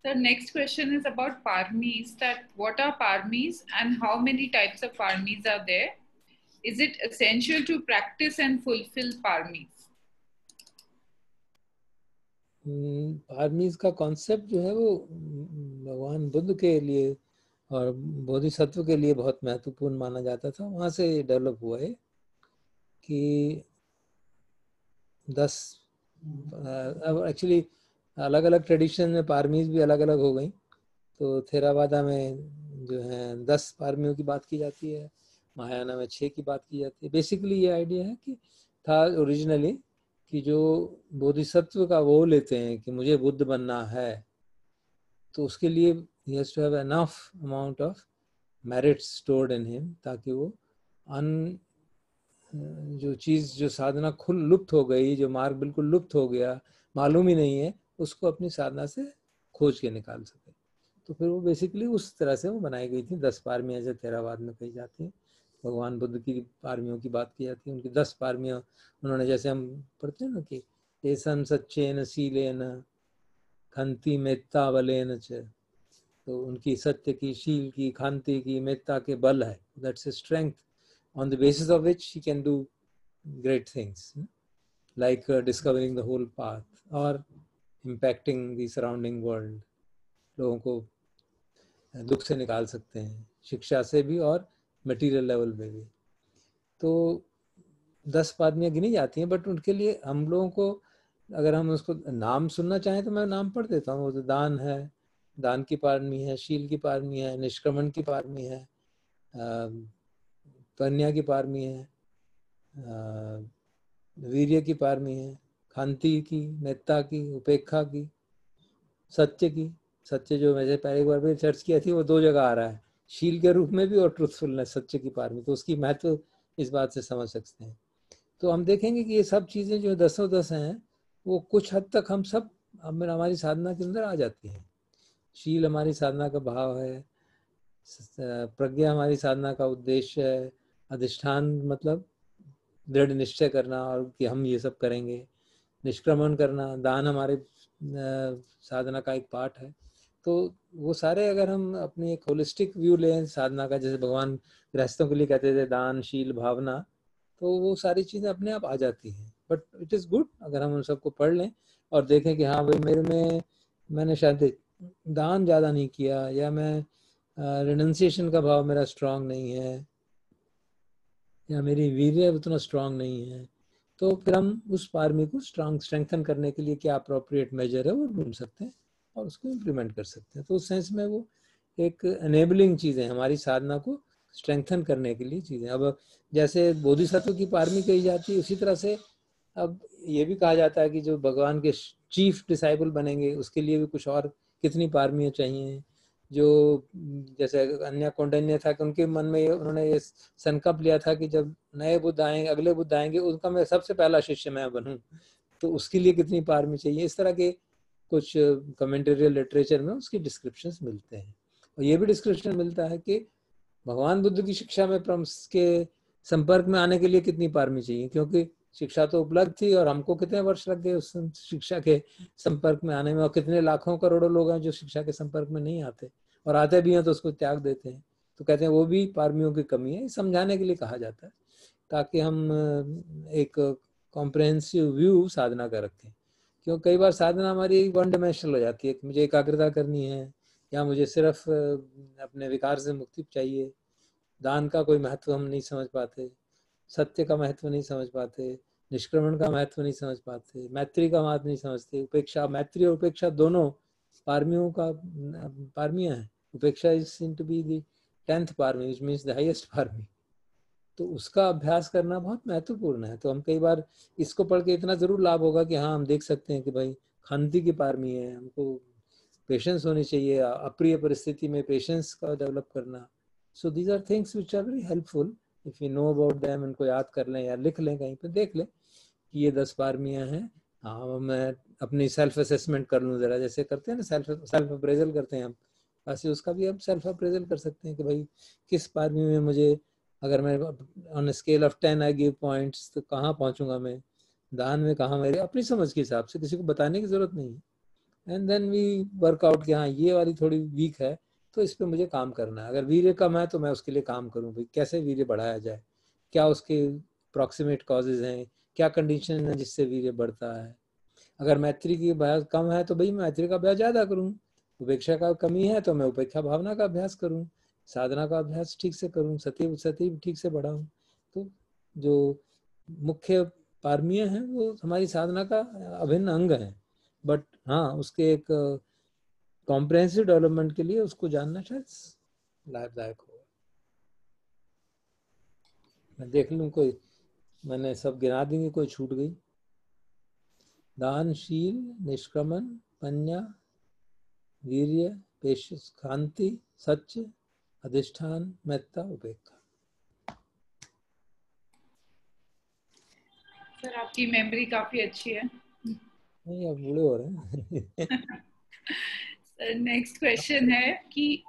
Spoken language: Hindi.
The next question is about parmis, that what are parmis and how many types of parmis are there? Is it essential to practice and fulfill parmis? पारमीज का कॉन्सेप्ट जो है वो भगवान बुद्ध के लिए और बोधिसत्व के लिए बहुत महत्वपूर्ण माना जाता था। वहाँ से डेवलप हुआ है कि 10 अब एक्चुअली अलग अलग ट्रेडिशन में पारमीज भी अलग अलग हो गई। तो थेरावादा में जो है 10 पारमियों की बात की जाती है, महायाना में 6 की बात की जाती है। बेसिकली ये आइडिया है कि था ओरिजिनली कि जो बोधिसत्व का वो लेते हैं कि मुझे बुद्ध बनना है, तो उसके लिए he has to have enough amount of merit stored in him, ताकि वो जो चीज़ जो साधना खुल लुप्त हो गई, जो मार्ग बिल्कुल लुप्त हो गया, मालूम ही नहीं है, उसको अपनी साधना से खोज के निकाल सके। तो फिर वो बेसिकली उस तरह से वो बनाई गई थी। 10 पारमियाँ जो थेरावाद में कही जाती हैं। भगवान बुद्ध की पारमियों की बात की जाती है, उनकी 10 पारमियाँ उन्होंने, जैसे हम पढ़ते हैं ना कि एसन सच्चेन शीलेन खंति मेत्ता बलेन च, तो उनकी सत्य की, शील की, खांति की, मेत्ता के बल है। That's a strength on the basis of which he can do great things, like discovering the whole path or impacting the surrounding world. लोगों को दुख से निकाल सकते हैं, शिक्षा से भी और मटेरियल लेवल पे भी। तो 10 पारमियाँ गिनी जाती हैं, बट उनके लिए हम लोगों को, अगर हम उसको नाम सुनना चाहें तो मैं नाम पढ़ देता हूँ। वो तो दान है, दान की पारमी है, शील की पारमी है, निष्क्रमण की पारमी है, प्रज्ञा की पारमी है, वीर्य की पारमी है, खांति की, मेत्ता की, उपेक्षा की, सत्य की। सत्य जो मैंने पहले एक बार भी सर्च किया थी, वो 2 जगह आ रहा है, शील के रूप में भी और ट्रूथफुलनेस, सत्य की पारमी। तो उसकी महत्व इस बात से समझ सकते हैं। तो हम देखेंगे कि ये सब चीज़ें जो 10 हैं, वो कुछ हद तक हम सब हमारी साधना के अंदर आ जाती हैं। शील हमारी साधना का भाव है, प्रज्ञा हमारी साधना का उद्देश्य है, अधिष्ठान मतलब दृढ़ निश्चय करना और कि हम ये सब करेंगे, निष्क्रमण करना, दान हमारे साधना का एक पार्ट है। तो वो सारे अगर हम अपनी एक होलिस्टिक व्यू लें साधना का, जैसे भगवान गृहस्थों के लिए कहते थे दान, शील, भावना, तो वो सारी चीज़ें अपने आप आ जाती हैं। बट इट इज़ गुड अगर हम उन सबको पढ़ लें और देखें कि हाँ भाई मेरे में, मैंने शायद दान ज़्यादा नहीं किया, या मैं रिनंसिएशन का भाव मेरा स्ट्रांग नहीं है, या मेरी वीर्य उतना स्ट्रांग नहीं है, तो फिर हम उस पारमी को स्ट्रेंथन करने के लिए क्या अप्रोप्रिएट मेजर है वो ढूंढ सकते हैं और उसको इम्प्लीमेंट कर सकते हैं। तो उस सेंस में वो एक एनेबलिंग चीज़ें, हमारी साधना को स्ट्रेंथन करने के लिए चीज़ें। अब जैसे बोधिसत्व की पारमी कही जाती है, उसी तरह से अब ये भी कहा जाता है कि जो भगवान के चीफ डिसाइबल बनेंगे उसके लिए भी कुछ और कितनी पारमियाँ चाहिए। जो जैसे अन्य कौंडिन्य था कि उनके मन में उन्होंने ये संकल्प लिया था कि जब नए बुद्ध आएंगे, अगले बुद्ध आएंगे, उनका मैं सबसे पहला शिष्य मैं बनूं, तो उसके लिए कितनी पारमी चाहिए। इस तरह के कुछ कमेंटेरियल लिटरेचर में उसकी डिस्क्रिप्शंस मिलते हैं। और ये भी डिस्क्रिप्शन मिलता है कि भगवान बुद्ध की शिक्षा में के संपर्क में आने के लिए कितनी पारमी चाहिए, क्योंकि शिक्षा तो उपलब्ध थी और हमको कितने वर्ष लग गए उस शिक्षा के संपर्क में आने में, और कितने लाखों करोड़ों लोग हैं जो शिक्षा के संपर्क में नहीं आते, और आते भी हैं तो उसको त्याग देते हैं। तो कहते हैं वो भी पारमियों की कमी है, समझाने के लिए कहा जाता है, ताकि हम एक कॉम्प्रहेंसिव व्यू साधना का रखें। क्यों कई बार साधना हमारी वन डायमेंशनल हो जाती है कि मुझे एकाग्रता करनी है, या मुझे सिर्फ अपने विकार से मुक्ति चाहिए। दान का कोई महत्व हम नहीं समझ पाते, सत्य का महत्व नहीं समझ पाते, निष्क्रमण का महत्व नहीं समझ पाते, मैत्री का महत्व नहीं समझते। उपेक्षा, मैत्री और उपेक्षा दोनों पारमियों का पारमियां हैं। Upeksha is seen to be the 10th parami, which means the highest parami. तो उसका अभ्यास करना बहुत महत्वपूर्ण है। तो हम कई बार इसको पढ़ के इतना जरूर लाभ होगा कि हाँ हम देख सकते हैं कि भाई खांति की पारमी है, हमको पेशेंस होनी चाहिए, अप्रिय परिस्थिति में पेशेंस का डेवलप करना। So these are things which are very helpful if you know about them. इनको याद कर लें या लिख लें, कहीं पे देख लें कि ये 10 पारमियां हैं। हाँ मैं अपनी सेल्फ असेसमेंट कर लूँ जरा, जैसे करते हैं ना सेल्फ अप्रेजल करते हैं हम, वैसे उसका भी हम सेल्फ अप्रेजल कर सकते हैं कि भाई किस पारमी में मुझे, अगर मैं on scale of 10 I give points, तो कहाँ पहुँचूंगा मैं, दान में कहाँ, मेरे अपनी समझ के हिसाब से, किसी को बताने की जरूरत नहीं है। एंड देन वी वर्कआउट कि हाँ ये वाली थोड़ी वीक है तो इस पे मुझे काम करना है। अगर वीर्य कम है तो मैं उसके लिए काम करूँ, भाई कैसे वीर्य बढ़ाया जाए, क्या उसके प्रॉक्सिमेट कॉजेज हैं, क्या कंडीशन है जिससे वीर्य बढ़ता है। अगर मैत्री की अभ्यास कम है तो भाई मैत्री का अभ्यास ज़्यादा करूँ, उपेक्षा का कमी है तो मैं उपेक्षा भावना का अभ्यास करूँ, साधना का अभ्यास ठीक से करूँ, सती ठीक से बढ़ाऊँ। तो जो मुख्य पारमीय हैं वो हमारी साधना का अभिन्न अंग है, बट हाँ उसके एक कॉम्प्रहेंसिव डेवलपमेंट के लिए उसको जानना शायद लाभदायक होगा। मैं देख लूँ कोई, मैंने सब गिना देंगे, कोई छूट गई। दान, शील, निष्क्रमण, पन्या, वीर्य, पेशस, कांति, सच्च, अधिष्ठान, मेत्ता, उपेक्षा। सर आपकी मेमोरी काफी अच्छी है। नहीं अब बूढ़े हो रहे हैं। सर नेक्स्ट क्वेश्चन है कि